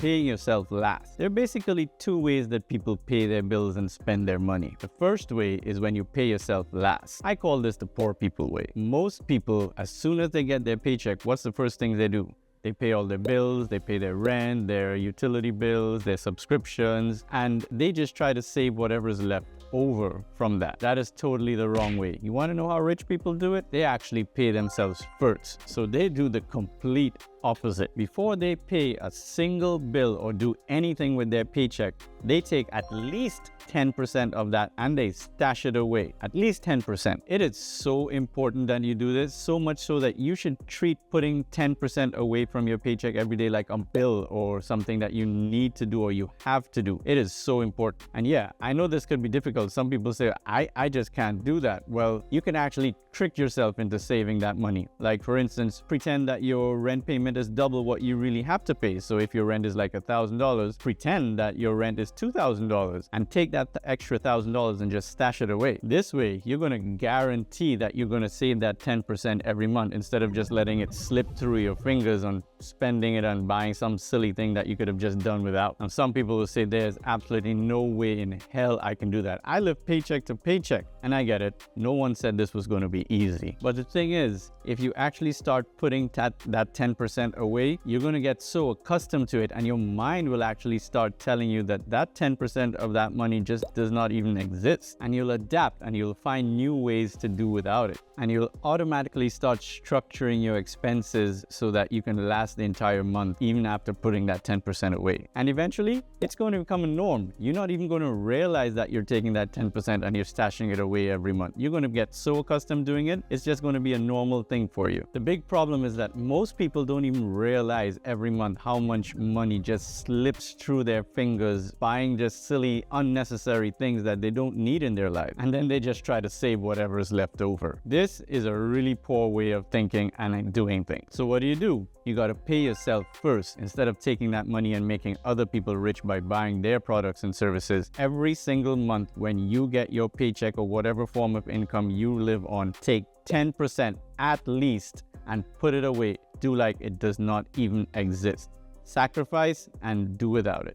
paying yourself last. There are basically two ways that people pay their bills and spend their money. The first way is when you pay yourself last. I call this the poor people way. Most people, as soon as they get their paycheck, what's the first thing they do? They pay all their bills, they pay their rent, their utility bills, their subscriptions, and they just try to save whatever is left over from that. That is totally the wrong way. You want to know how rich people do it? They actually pay themselves first. So they do the complete opposite. Before they pay a single bill or do anything with their paycheck, they take at least 10% of that and they stash it away. At least 10%. It is so important that you do this, so much so that you should treat putting 10% away from your paycheck every day like a bill or something that you need to do or you have to do. It is so important. And yeah, I know this could be difficult. Some people say, I just can't do that. Well, you can actually trick yourself into saving that money. Like for instance, pretend that your rent payment is double what you really have to pay. So if your rent is like $1,000, pretend that your rent is $2,000 and take that extra $1,000 and just stash it away. This way, you're going to guarantee that you're going to save that 10% every month instead of just letting it slip through your fingers on spending it on buying some silly thing that you could have just done without. And some people will say there's absolutely no way in hell I can do that. I live paycheck to paycheck, and I get it. No one said this was going to be easy. But the thing is, if you actually start putting that 10% away, you're going to get so accustomed to it and your mind will actually start telling you that that 10% of that money just does not even exist. And you'll adapt and you'll find new ways to do without it. And you'll automatically start structuring your expenses so that you can last the entire month even after putting that 10% away. And eventually, it's going to become a norm. You're not even going to realize that you're taking that 10% and you're stashing it away every month. You're going to get so accustomed doing it, it's just going to be a normal thing for you. The big problem is that most people don't even realize every month how much money just slips through their fingers buying just silly, unnecessary things that they don't need in their life. And then they just try to save whatever is left over. This is a really poor way of thinking and doing things. So what do? You got to pay yourself first instead of taking that money and making other people rich by buying their products and services. Every single month when you get your paycheck or whatever form of income you live on, take 10% at least and put it away. Do like it does not even exist. Sacrifice and do without it.